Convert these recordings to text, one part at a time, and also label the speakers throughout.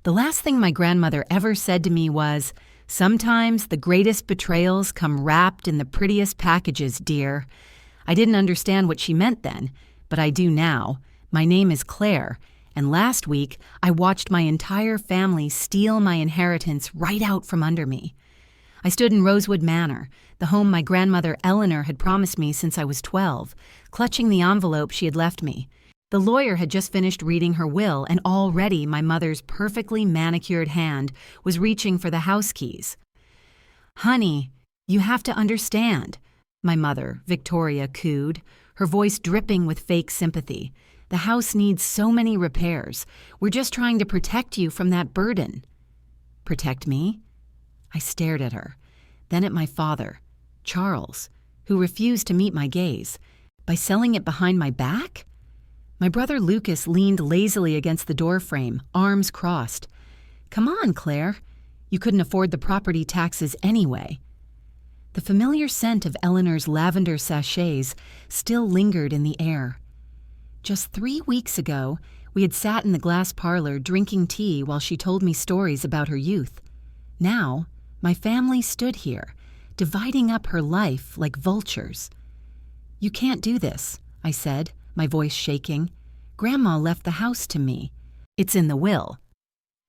Speaker 1: The last thing my grandmother ever said to me was, "Sometimes the greatest betrayals come wrapped in the prettiest packages, dear." I didn't understand what she meant then, but I do now. My name is Claire, and last week I watched my entire family steal my inheritance right out from under me. I stood in Rosewood Manor, the home my grandmother Eleanor had promised me since I was 12, clutching the envelope she had left me. The lawyer had just finished reading her will, and already my mother's perfectly manicured hand was reaching for the house keys. "Honey, you have to understand," my mother, Victoria, cooed, her voice dripping with fake sympathy. "The house needs so many repairs. We're just trying to protect you from that burden." "Protect me?" I stared at her, then at my father, Charles, who refused to meet my gaze. By selling it behind my back? My brother Lucas leaned lazily against the doorframe, arms crossed. "Come on, Claire. You couldn't afford the property taxes anyway." The familiar scent of Eleanor's lavender sachets still lingered in the air. Just 3 weeks ago, we had sat in the glass parlor drinking tea while she told me stories about her youth. Now, my family stood here, dividing up her life like vultures. "You can't do this," I said, my voice shaking. "Grandma left the house to me. It's in the will."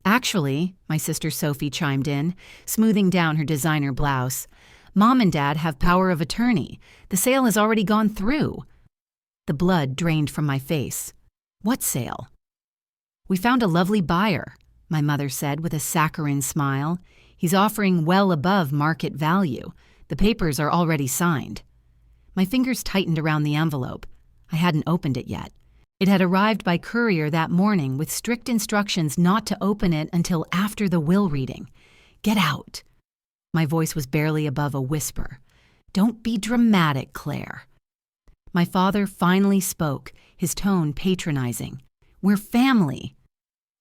Speaker 1: "Actually," my sister Sophie chimed in, smoothing down her designer blouse, "Mom and Dad have power of attorney. The sale has already gone through." The blood drained from my face. "What sale?" "We found a lovely buyer," my mother said with a saccharine smile. "He's offering well above market value. The papers are already signed." My fingers tightened around the envelope. I hadn't opened it yet. It had arrived by courier that morning with strict instructions not to open it until after the will reading. "Get out." My voice was barely above a whisper. "Don't be dramatic, Claire." My father finally spoke, his tone patronizing. "We're family."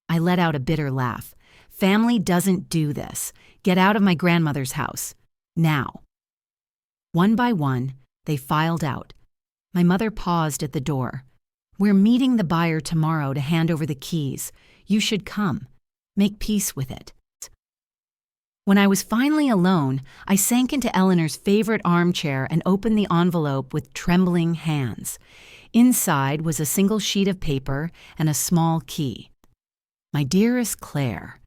Speaker 1: I let out a bitter laugh. "Family doesn't do this. Get out of my grandmother's house. Now." One by one, they filed out. My mother paused at the door. "We're meeting the buyer tomorrow to hand over the keys. You should come. Make peace with it." When I was finally alone, I sank into Eleanor's favorite armchair and opened the envelope with trembling hands. Inside was a single sheet of paper and a small key. "My dearest Claire,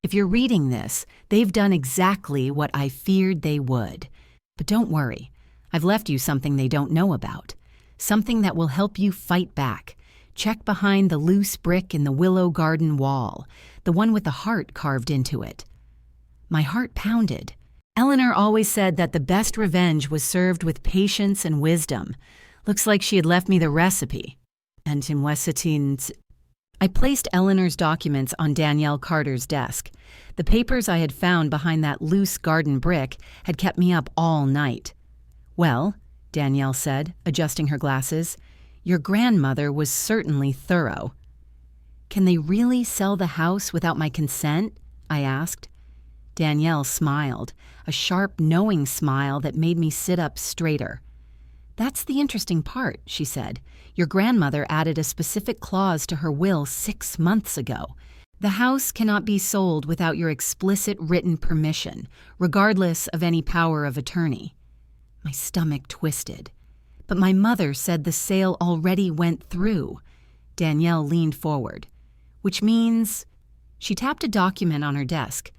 Speaker 1: if you're reading this, they've done exactly what I feared they would. But don't worry, I've left you something they don't know about. Something that will help you fight back. Check behind the loose brick in the willow garden wall, the one with the heart carved into it." My heart pounded. Eleanor always said that the best revenge was served with patience and wisdom. Looks like she had left me the recipe. And in Wessitins. I placed Eleanor's documents on Danielle Carter's desk. The papers I had found behind that loose garden brick had kept me up all night. "Well," Danielle said, adjusting her glasses, "your grandmother was certainly thorough." "Can they really sell the house without my consent?" I asked. Danielle smiled, a sharp, knowing smile that made me sit up straighter. "That's the interesting part," she said. "Your grandmother added a specific clause to her will 6 months ago. The house cannot be sold without your explicit written permission, regardless of any power of attorney." My stomach twisted. "But my mother said the sale already went through." Danielle leaned forward. "Which means—" She tapped a document on her desk.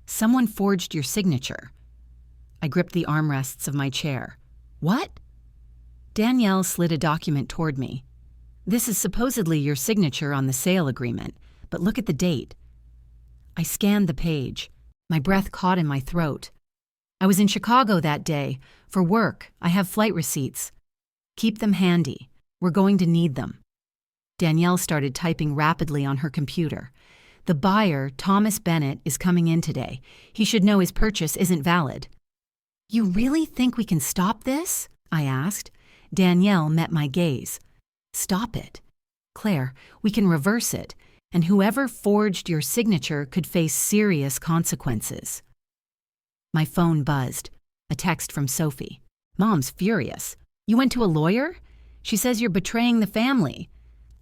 Speaker 1: "Someone forged your signature." I gripped the armrests of my chair. "What?" Danielle slid a document toward me. "This is supposedly your signature on the sale agreement, but look at the date." I scanned the page. My breath caught in my throat. "I was in Chicago that day. For work, I have flight receipts." "Keep them handy. We're going to need them." Danielle started typing rapidly on her computer. "The buyer, Thomas Bennett, is coming in today. He should know his purchase isn't valid." "You really think we can stop this?" I asked. Danielle met my gaze. "Stop it? Claire, we can reverse it, and whoever forged your signature could face serious consequences." My phone buzzed. A text from Sophie. "Mom's furious. You went to a lawyer? She says you're betraying the family."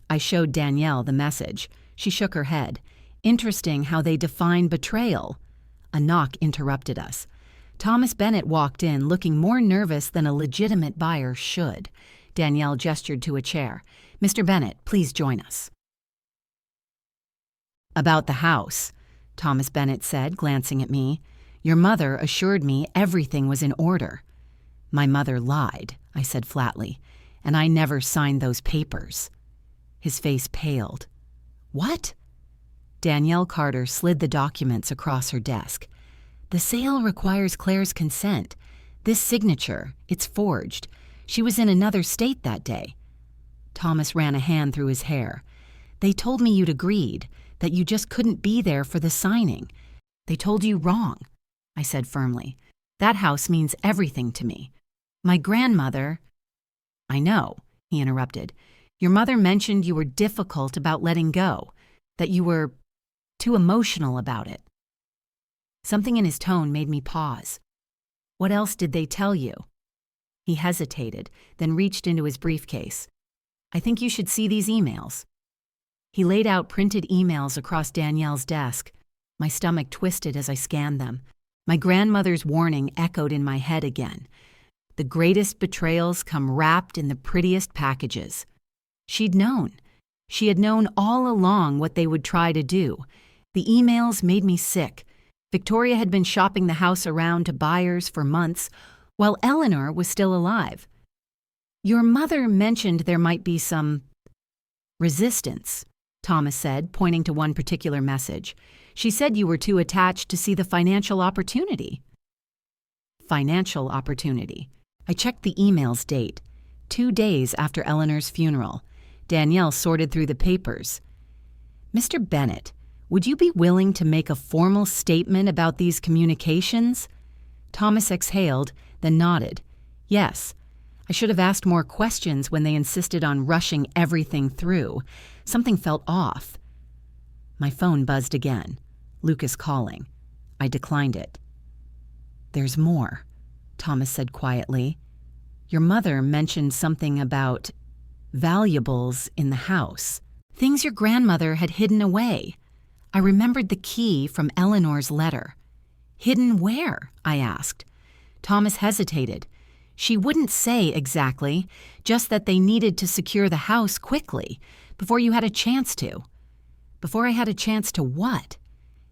Speaker 1: I showed Danielle the message. She shook her head. Interesting how they define betrayal. A knock interrupted us. Thomas Bennett walked in, looking more nervous than a legitimate buyer should. Danielle gestured to a chair. "Mr. Bennett, please join us." "About the house," Thomas Bennett said, glancing at me. "Your mother assured me everything was in order." "My mother lied," I said flatly, "and I never signed those papers." His face paled. "What?" Danielle Carter slid the documents across her desk. "The sale requires Claire's consent. This signature, it's forged. She was in another state that day." Thomas ran a hand through his hair. "They told me you'd agreed, that you just couldn't be there for the signing. They told you wrong," I said firmly. "That house means everything to me. My grandmother—" "I know," he interrupted. "Your mother mentioned you were difficult about letting go, that you were too emotional about it." Something in his tone made me pause. "What else did they tell you?" He hesitated, then reached into his briefcase. "I think you should see these emails." He laid out printed emails across Danielle's desk. My stomach twisted as I scanned them. My grandmother's warning echoed in my head again. The greatest betrayals come wrapped in the prettiest packages. She'd known. She had known all along what they would try to do. The emails made me sick. Victoria had been shopping the house around to buyers for months, while Eleanor was still alive. "Your mother mentioned there might be some resistance," Thomas said, pointing to one particular message. "She said you were too attached to see the financial opportunity." Financial opportunity. I checked the email's date. 2 days after Eleanor's funeral. Danielle sorted through the papers. "Mr. Bennett, would you be willing to make a formal statement about these communications?" Thomas exhaled, then nodded. "Yes. I should have asked more questions when they insisted on rushing everything through. Something felt off." My phone buzzed again. Lucas calling. I declined it. "There's more," Thomas said quietly. "Your mother mentioned something about valuables in the house. Things your grandmother had hidden away. I remembered the key from Eleanor's letter." "Hidden where?" I asked. Thomas hesitated. "She wouldn't say exactly, just that they needed to secure the house quickly, before you had a chance to." "Before I had a chance to what?"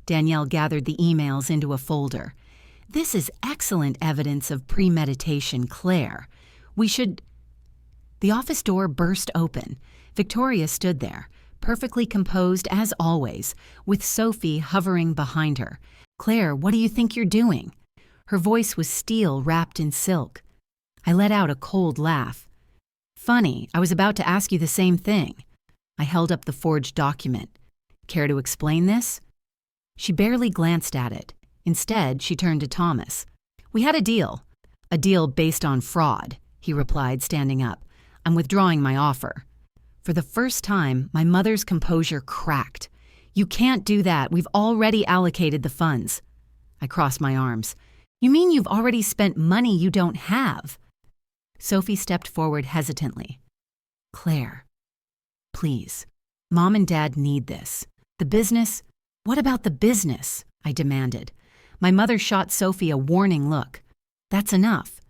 Speaker 1: Danielle gathered the emails into a folder. "This is excellent evidence of premeditation, Claire. We should—" The office door burst open. Victoria stood there, perfectly composed as always, with Sophie hovering behind her. "Claire, what do you think you're doing?" Her voice was steel wrapped in silk. I let out a cold laugh. "Funny, I was about to ask you the same thing." I held up the forged document. "Care to explain this?" She barely glanced at it. Instead, she turned to Thomas. "We had a deal. A deal based on fraud," he replied, standing up. "I'm withdrawing my offer." For the first time, my mother's composure cracked. "You can't do that. We've already allocated the funds." I crossed my arms. "You mean you've already spent money you don't have?" Sophie stepped forward hesitantly. "Claire, please. Mom and Dad need this. The business—" "What about the business?" I demanded. My mother shot Sophie a warning look. "That's enough."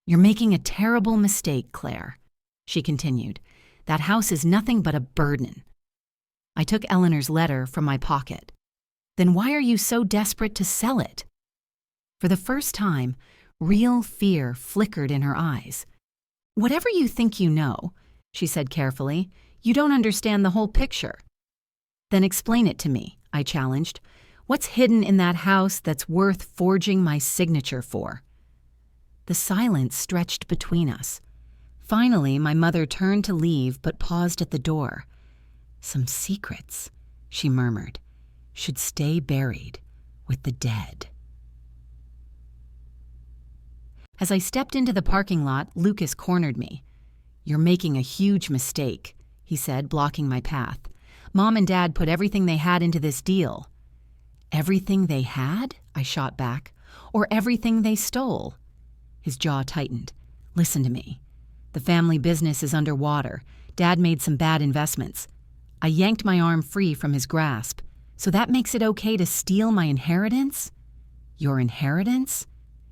Speaker 1: "You're making a terrible mistake, Claire," she continued. "That house is nothing but a burden." I took Eleanor's letter from my pocket. "Then why are you so desperate to sell it?" For the first time, real fear flickered in her eyes. "Whatever you think you know," she said carefully, "you don't understand the whole picture." "Then explain it to me," I challenged. "What's hidden in that house that's worth forging my signature for?" The silence stretched between us. Finally, my mother turned to leave but paused at the door. "Some secrets," she murmured, "should stay buried with the dead." As I stepped into the parking lot, Lucas cornered me. "You're making a huge mistake," he said, blocking my path. "Mom and Dad put everything they had into this deal." "Everything they had?" I shot back. "Or everything they stole?" His jaw tightened. "Listen to me. The family business is underwater. Dad made some bad investments." I yanked my arm free from his grasp. So that makes it okay to steal my inheritance? Your inheritance?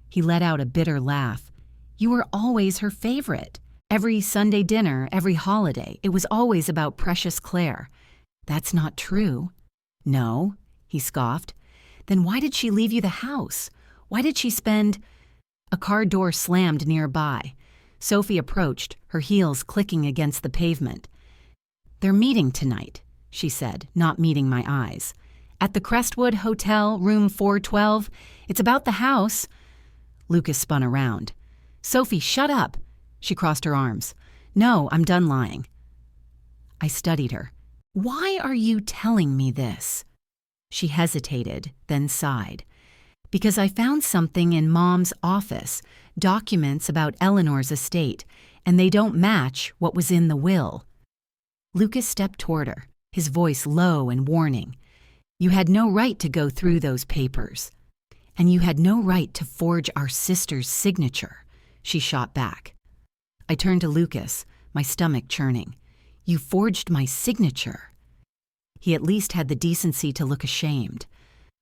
Speaker 1: He let out a bitter laugh. You were always her favorite. Every Sunday dinner, every holiday, it was always about precious Claire. That's not true. No, he scoffed. Then why did she leave you the house? Why did she spend... A car door slammed nearby. Sophie approached, her heels clicking against the pavement. They're meeting tonight, she said, not meeting my eyes. At the Crestwood Hotel, room 412. It's about the house. Lucas spun around. Sophie, shut up. She crossed her arms. No, I'm done lying. I studied her. Why are you telling me this? She hesitated, then sighed. Because I found something in Mom's office, documents about Eleanor's estate, and they don't match what was in the will. Lucas stepped toward her, his voice low and warning. You had no right to go through those papers. And you had no right to forge our sister's signature, she shot back. I turned to Lucas, my stomach churning. You forged my signature. He at least had the decency to look ashamed.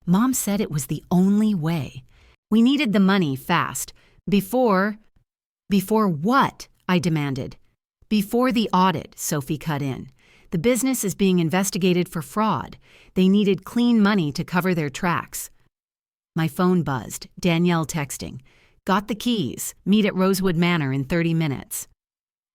Speaker 1: Mom said it was the only way. We needed the money fast. Before what? I demanded. Before the audit, Sophie cut in. The business is being investigated for fraud. They needed clean money to cover their tracks. My phone buzzed, Danielle texting. Got the keys. Meet at Rosewood Manor in 30 minutes.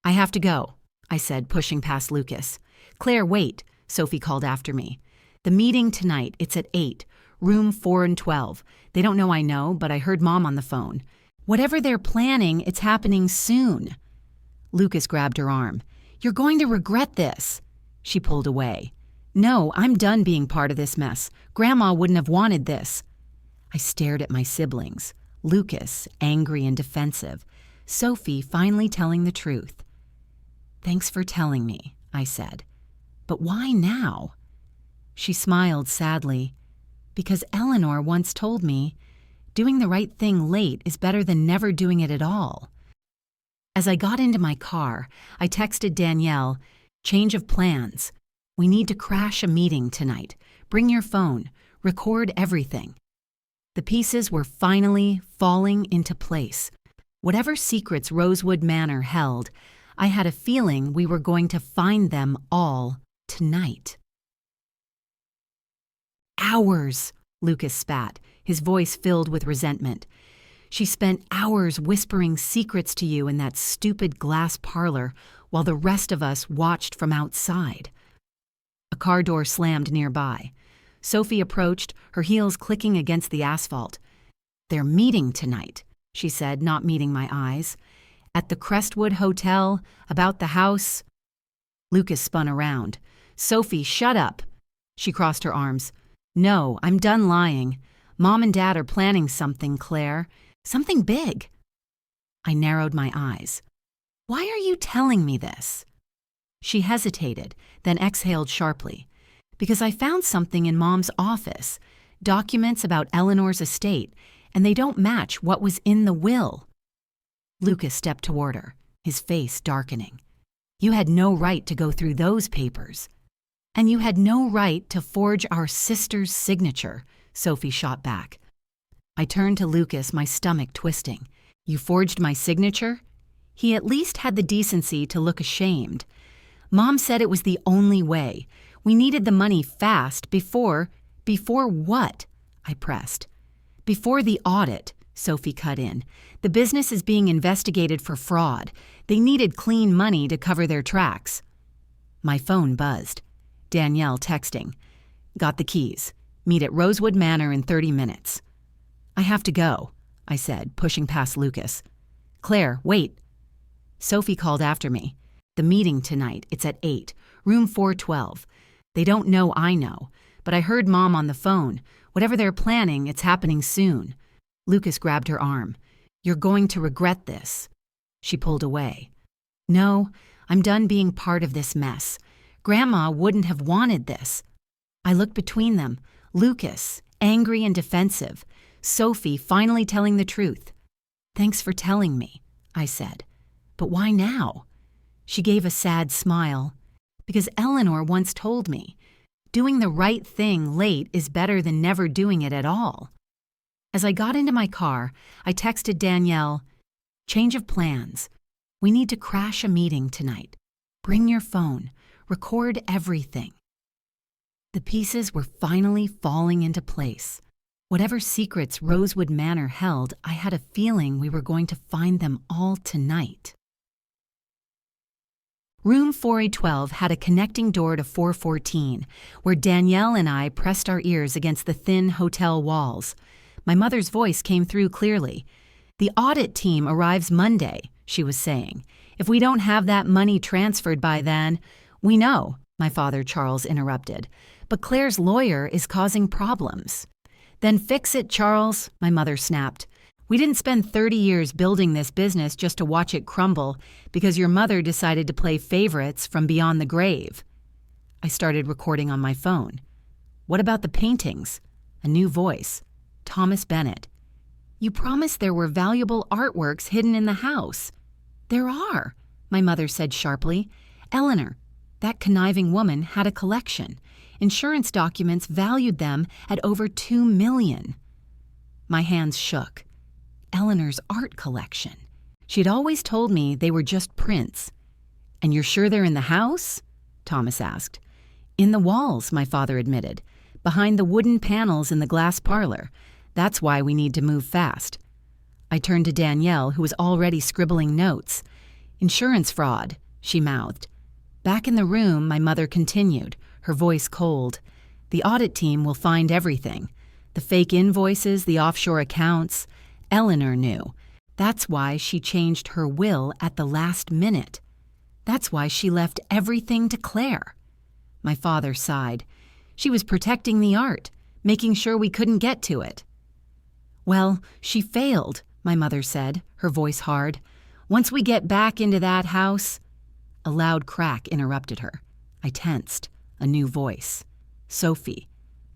Speaker 1: I have to go, I said, pushing past Lucas. Claire, wait, Sophie called after me. The meeting tonight, it's at 8. Room 412. They don't know I know, but I heard Mom on the phone. Whatever they're planning, it's happening soon. Lucas grabbed her arm. You're going to regret this. She pulled away. No, I'm done being part of this mess. Grandma wouldn't have wanted this. I stared at my siblings. Lucas, angry and defensive. Sophie finally telling the truth. Thanks for telling me, I said. But why now? She smiled sadly. Because Eleanor once told me, doing the right thing late is better than never doing it at all. As I got into my car, I texted Danielle, change of plans. We need to crash a meeting tonight. Bring your phone. Record everything. The pieces were finally falling into place. Whatever secrets Rosewood Manor held, I had a feeling we were going to find them all tonight. Hours, Lucas spat, his voice filled with resentment. She spent hours whispering secrets to you in that stupid glass parlor while the rest of us watched from outside. A car door slammed nearby. Sophie approached, her heels clicking against the asphalt. They're meeting tonight, she said, not meeting my eyes. At the Crestwood Hotel, about the house. Lucas spun around. Sophie, shut up. She crossed her arms. No, I'm done lying. Mom and Dad are planning something, Claire. Something big. I narrowed my eyes. Why are you telling me this? She hesitated, then exhaled sharply. Because I found something in Mom's office, documents about Eleanor's estate, and they don't match what was in the will. Lucas stepped toward her, his face darkening. You had no right to go through those papers. And you had no right to forge our sister's signature, Sophie shot back. I turned to Lucas, my stomach twisting. You forged my signature? He at least had the decency to look ashamed. Mom said it was the only way. We needed the money fast before what? I pressed. Before the audit, Sophie cut in. The business is being investigated for fraud. They needed clean money to cover their tracks. My phone buzzed. Danielle texting. Got the keys. Meet at Rosewood Manor in 30 minutes. I have to go, I said, pushing past Lucas. Claire, wait. Sophie called after me. The meeting tonight, it's at 8, room 412. They don't know I know, but I heard Mom on the phone. Whatever they're planning, it's happening soon. Lucas grabbed her arm. You're going to regret this. She pulled away. No, I'm done being part of this mess. Grandma wouldn't have wanted this. I looked between them. Lucas, angry and defensive. Sophie finally telling the truth. Thanks for telling me, I said. But why now? She gave a sad smile. Because Eleanor once told me, Doing the right thing late is better than never doing it at all. As I got into my car, I texted Danielle, "Change of plans. We need to crash a meeting tonight. Bring your phone. Record everything." The pieces were finally falling into place. Whatever secrets Rosewood Manor held, I had a feeling we were going to find them all tonight. Room 412 had a connecting door to 414, where Danielle and I pressed our ears against the thin hotel walls. My mother's voice came through clearly. "The audit team arrives Monday," she was saying. "If we don't have that money transferred by then—" "We know," my father Charles interrupted, "but Claire's lawyer is causing problems." "Then fix it, Charles," my mother snapped. "We didn't spend 30 years building this business just to watch it crumble because your mother decided to play favorites from beyond the grave." I started recording on my phone. "What about the paintings?" A new voice. Thomas Bennett. "You promised there were valuable artworks hidden in the house." "There are," my mother said sharply. "Eleanor, that conniving woman, had a collection. Insurance documents valued them at over $2 million. My hands shook. Eleanor's art collection. She'd always told me they were just prints. "And you're sure they're in the house?" Thomas asked. "In the walls," my father admitted. "Behind the wooden panels in the glass parlor. That's why we need to move fast." I turned to Danielle, who was already scribbling notes. "Insurance fraud," she mouthed. Back in the room, my mother continued, her voice cold. "The audit team will find everything. The fake invoices, the offshore accounts. Eleanor knew. That's why she changed her will at the last minute. That's why she left everything to Claire." My father sighed. "She was protecting the art, making sure we couldn't get to it." "Well, she failed," my mother said, her voice hard. "Once we get back into that house—" A loud crack interrupted her. I tensed. A new voice. "Sophie."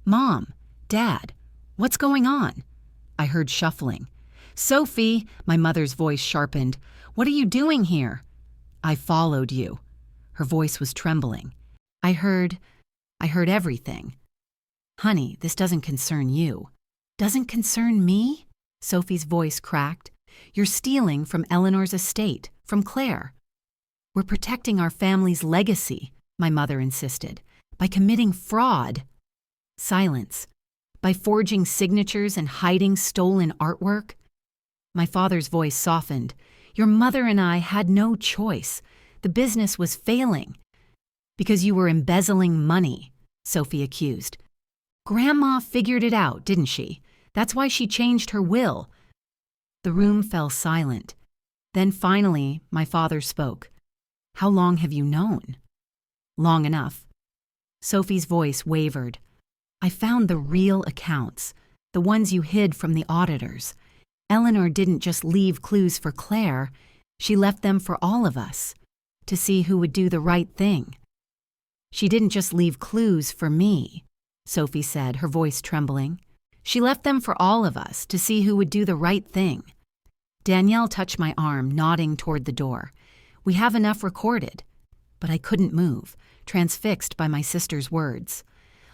Speaker 1: "Mom, Dad, what's going on?" I heard shuffling. "Sophie," my mother's voice sharpened. "What are you doing here?" "I followed you." Her voice was trembling. I heard everything." "Honey, this doesn't concern you." "Doesn't concern me?" Sophie's voice cracked. "You're stealing from Eleanor's estate, from Claire." "We're protecting our family's legacy," my mother insisted, "by committing fraud." Silence. "By forging signatures and hiding stolen artwork." My father's voice softened. "Your mother and I had no choice. The business was failing." "Because you were embezzling money," Sophie accused. "Grandma figured it out, didn't she? That's why she changed her will." The room fell silent. Then finally, my father spoke. "How long have you known?" "Long enough." Sophie's voice wavered. "I found the real accounts, the ones you hid from the auditors. Eleanor didn't just leave clues for Claire, she left them for all of us, to see who would do the right thing." "She didn't just leave clues for me," Sophie said, her voice trembling. "She left them for all of us, to see who would do the right thing." Danielle touched my arm, nodding toward the door. "We have enough recorded." But I couldn't move, transfixed by my sister's words.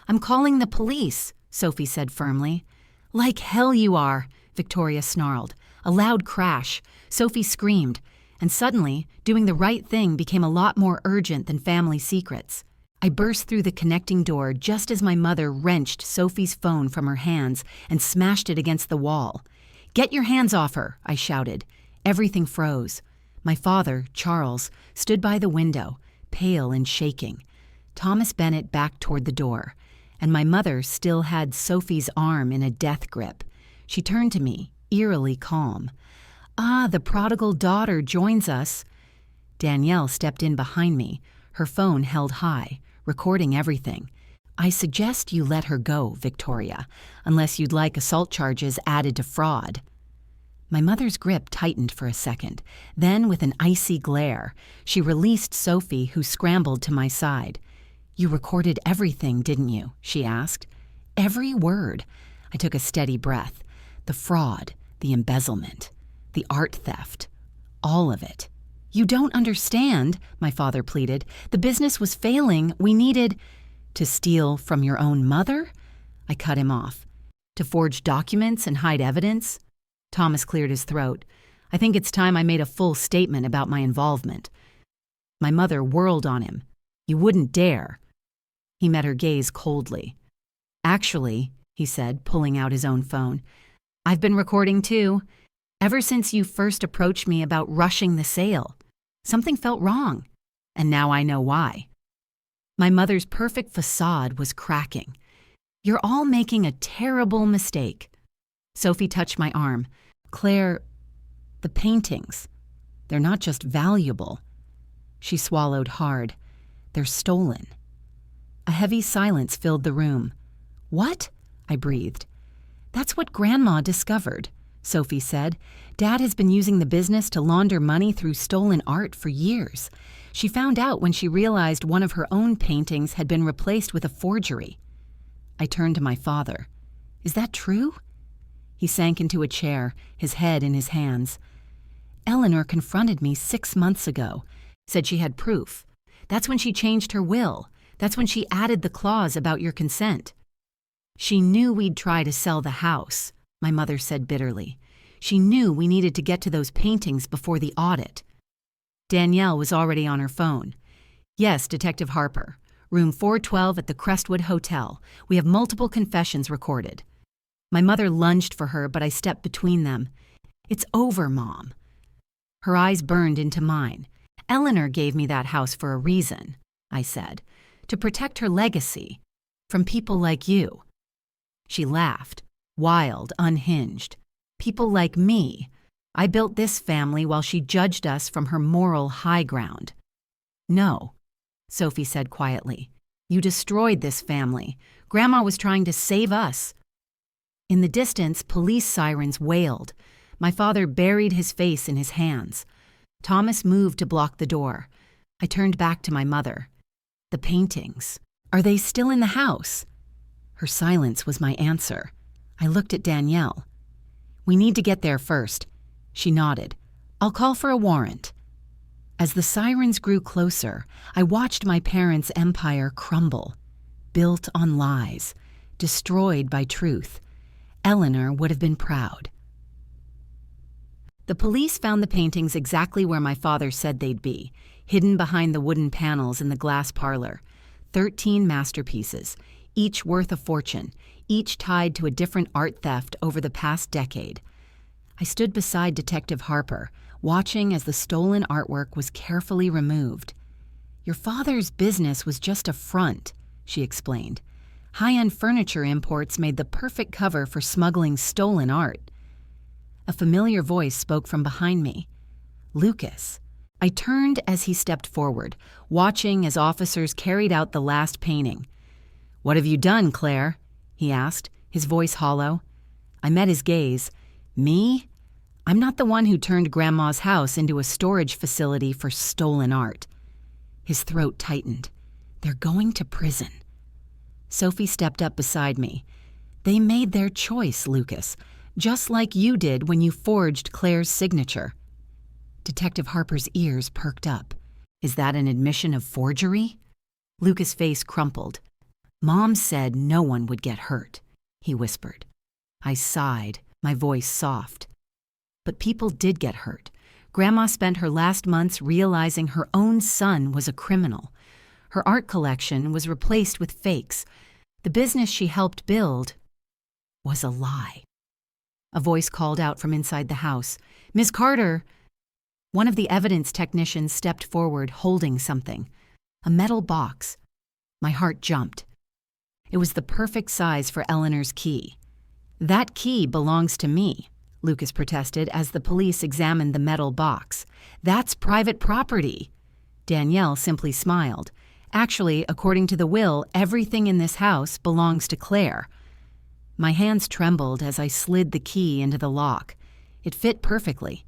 Speaker 1: "I'm calling the police," Sophie said firmly. "Like hell you are," Victoria snarled. A loud crash. Sophie screamed. And suddenly, doing the right thing became a lot more urgent than family secrets. I burst through the connecting door just as my mother wrenched Sophie's phone from her hands and smashed it against the wall. "Get your hands off her," I shouted. Everything froze. My father, Charles, stood by the window, pale and shaking. Thomas Bennett backed toward the door, and my mother still had Sophie's arm in a death grip. She turned to me, eerily calm. "Ah, the prodigal daughter joins us." Danielle stepped in behind me, her phone held high, recording everything. "I suggest you let her go, Victoria, unless you'd like assault charges added to fraud." My mother's grip tightened for a second. Then, with an icy glare, she released Sophie, who scrambled to my side. "You recorded everything, didn't you?" she asked. "Every word." I took a steady breath. The fraud, the embezzlement, the art theft, all of it. "You don't understand," my father pleaded. "The business was failing. We needed—" To steal from your own mother? I cut him off. To forge documents and hide evidence? Thomas cleared his throat. I think it's time I made a full statement about my involvement. My mother whirled on him. You wouldn't dare. He met her gaze coldly. Actually, he said, pulling out his own phone, I've been recording too. Ever since you first approached me about rushing the sale. Something felt wrong, and now I know why. My mother's perfect facade was cracking. You're all making a terrible mistake. Sophie touched my arm. Claire, the paintings, they're not just valuable. She swallowed hard. They're stolen. A heavy silence filled the room. What? I breathed. That's what Grandma discovered, Sophie said. Dad has been using the business to launder money through stolen art for years. She found out when she realized one of her own paintings had been replaced with a forgery. I turned to my father. Is that true? He sank into a chair, his head in his hands. Eleanor confronted me 6 months ago, said she had proof. That's when she changed her will. That's when she added the clause about your consent. She knew we'd try to sell the house, my mother said bitterly. She knew we needed to get to those paintings before the audit. Danielle was already on her phone. Yes, Detective Harper. Room 412 at the Crestwood Hotel. We have multiple confessions recorded. My mother lunged for her, but I stepped between them. It's over, Mom. Her eyes burned into mine. Eleanor gave me that house for a reason, I said. To protect her legacy. From people like you. She laughed. Wild, unhinged. People like me. I built this family while she judged us from her moral high ground. No, Sophie said quietly. You destroyed this family. Grandma was trying to save us. In the distance, police sirens wailed. My father buried his face in his hands. Thomas moved to block the door. I turned back to my mother. The paintings. Are they still in the house? Her silence was my answer. I looked at Danielle. We need to get there first. She nodded. I'll call for a warrant. As the sirens grew closer, I watched my parents' empire crumble. Built on lies. Destroyed by truth. Eleanor would have been proud. The police found the paintings exactly where my father said they'd be, hidden behind the wooden panels in the glass parlor. 13 masterpieces, each worth a fortune, each tied to a different art theft over the past decade. I stood beside Detective Harper, watching as the stolen artwork was carefully removed. Your father's business was just a front, she explained. High-end furniture imports made the perfect cover for smuggling stolen art. A familiar voice spoke from behind me. Lucas. I turned as he stepped forward, watching as officers carried out the last painting. What have you done, Claire? He asked, his voice hollow. I met his gaze. Me? I'm not the one who turned Grandma's house into a storage facility for stolen art. His throat tightened. They're going to prison. Sophie stepped up beside me. They made their choice, Lucas, just like you did when you forged Claire's signature. Detective Harper's ears perked up. Is that an admission of forgery? Lucas' face crumpled. Mom said no one would get hurt, he whispered. I sighed, my voice soft. But people did get hurt. Grandma spent her last months realizing her own son was a criminal. Her art collection was replaced with fakes. The business she helped build was a lie. A voice called out from inside the house. Miss Carter! One of the evidence technicians stepped forward, holding something. A metal box. My heart jumped. It was the perfect size for Eleanor's key. That key belongs to me, Lucas protested as the police examined the metal box. That's private property. Danielle simply smiled. Actually, according to the will, everything in this house belongs to Claire. My hands trembled as I slid the key into the lock. It fit perfectly.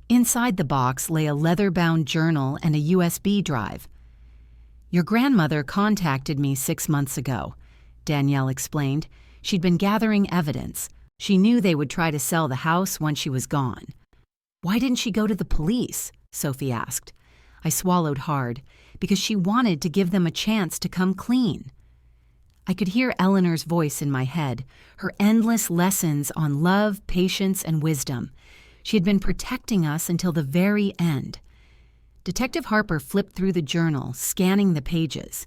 Speaker 1: Inside the box lay a leather-bound journal and a USB drive. Your grandmother contacted me 6 months ago, Danielle explained. She'd been gathering evidence. She knew they would try to sell the house once she was gone. Why didn't she go to the police? Sophie asked. I swallowed hard, because she wanted to give them a chance to come clean. I could hear Eleanor's voice in my head, her endless lessons on love, patience, and wisdom. She had been protecting us until the very end. Detective Harper flipped through the journal, scanning the pages.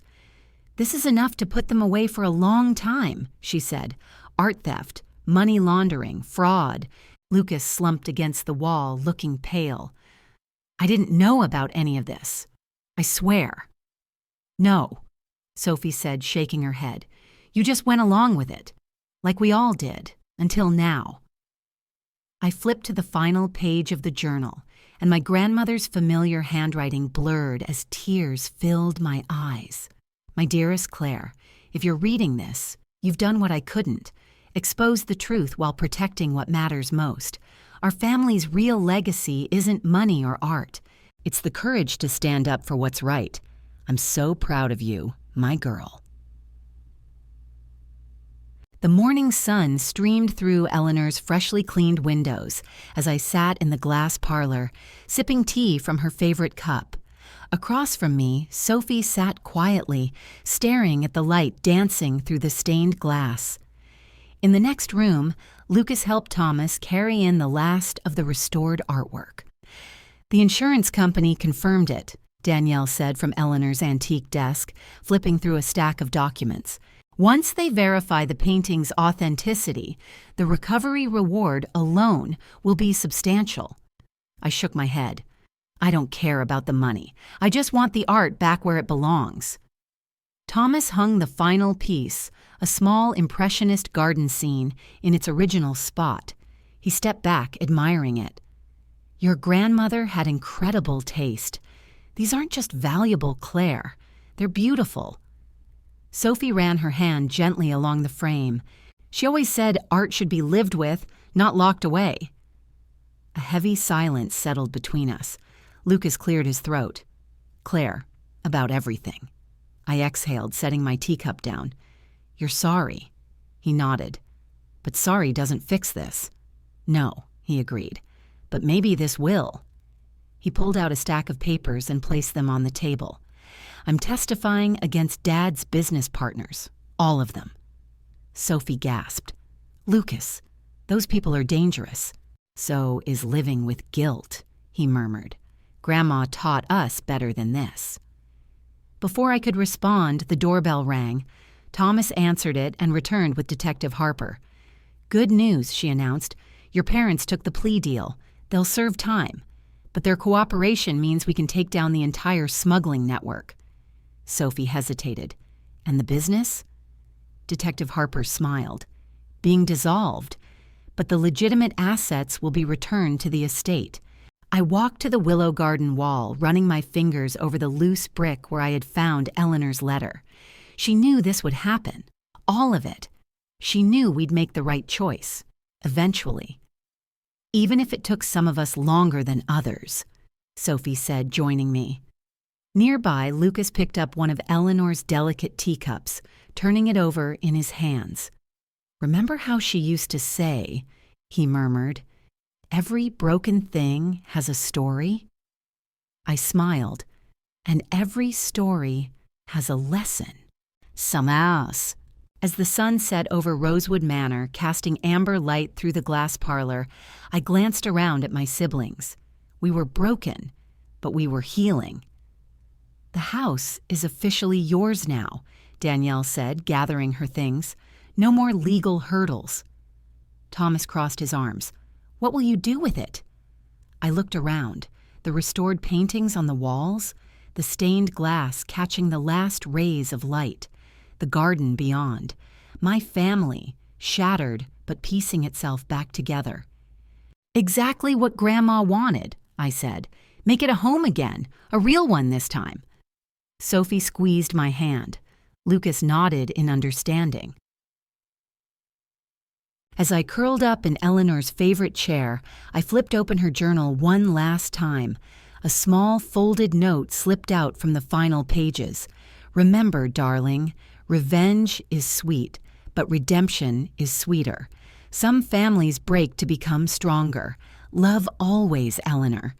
Speaker 1: "This is enough to put them away for a long time," she said. "Art theft, money laundering, fraud." Lucas slumped against the wall, looking pale. "I didn't know about any of this. I swear." "No," Sophie said, shaking her head. "You just went along with it, like we all did, until now." I flipped to the final page of the journal, and my grandmother's familiar handwriting blurred as tears filled my eyes. "My dearest Claire, if you're reading this, you've done what I couldn't. Expose the truth while protecting what matters most. Our family's real legacy isn't money or art. It's the courage to stand up for what's right. I'm so proud of you, my girl." The morning sun streamed through Eleanor's freshly cleaned windows as I sat in the glass parlor, sipping tea from her favorite cup. Across from me, Sophie sat quietly, staring at the light dancing through the stained glass. In the next room, Lucas helped Thomas carry in the last of the restored artwork. "The insurance company confirmed it," Danielle said from Eleanor's antique desk, flipping through a stack of documents. "Once they verify the painting's authenticity, the recovery reward alone will be substantial." I shook my head. "I don't care about the money. I just want the art back where it belongs." Thomas hung the final piece, a small impressionist garden scene, in its original spot. He stepped back, admiring it. "Your grandmother had incredible taste. These aren't just valuable, Claire. They're beautiful." Sophie ran her hand gently along the frame. "She always said art should be lived with, not locked away." A heavy silence settled between us. Lucas cleared his throat. "Claire, about everything." I exhaled, setting my teacup down. "You're sorry." He nodded. "But sorry doesn't fix this." "No," he agreed. "But maybe this will." He pulled out a stack of papers and placed them on the table. "I'm testifying against Dad's business partners. All of them." Sophie gasped. "Lucas, those people are dangerous." "So is living with guilt," he murmured. "Grandma taught us better than this." Before I could respond, the doorbell rang. Thomas answered it and returned with Detective Harper. "Good news," she announced. "Your parents took the plea deal. They'll serve time. But their cooperation means we can take down the entire smuggling network." Sophie hesitated. "And the business?" Detective Harper smiled. "Being dissolved. But the legitimate assets will be returned to the estate." I walked to the willow garden wall, running my fingers over the loose brick where I had found Eleanor's letter. She knew this would happen. All of it. She knew we'd make the right choice. Eventually. "Even if it took some of us longer than others," Sophie said, joining me. Nearby, Lucas picked up one of Eleanor's delicate teacups, turning it over in his hands. "Remember how she used to say," he murmured, "every broken thing has a story?" I smiled. "And every story has a lesson. Samaas." As the sun set over Rosewood Manor, casting amber light through the glass parlor, I glanced around at my siblings. We were broken, but we were healing. "The house is officially yours now," Danielle said, gathering her things. "No more legal hurdles." Thomas crossed his arms. "What will you do with it?" I looked around, the restored paintings on the walls, the stained glass catching the last rays of light, the garden beyond, my family, shattered but piecing itself back together. "Exactly what Grandma wanted," I said. "Make it a home again, a real one this time." Sophie squeezed my hand. Lucas nodded in understanding. As I curled up in Eleanor's favorite chair, I flipped open her journal one last time. A small folded note slipped out from the final pages. "Remember, darling, revenge is sweet, but redemption is sweeter. Some families break to become stronger. Love always, Eleanor."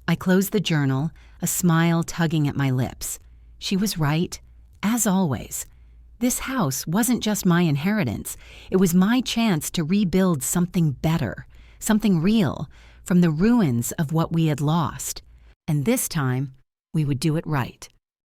Speaker 1: I closed the journal, a smile tugging at my lips. She was right, as always. This house wasn't just my inheritance. It was my chance to rebuild something better, something real, from the ruins of what we had lost. And this time, we would do it right.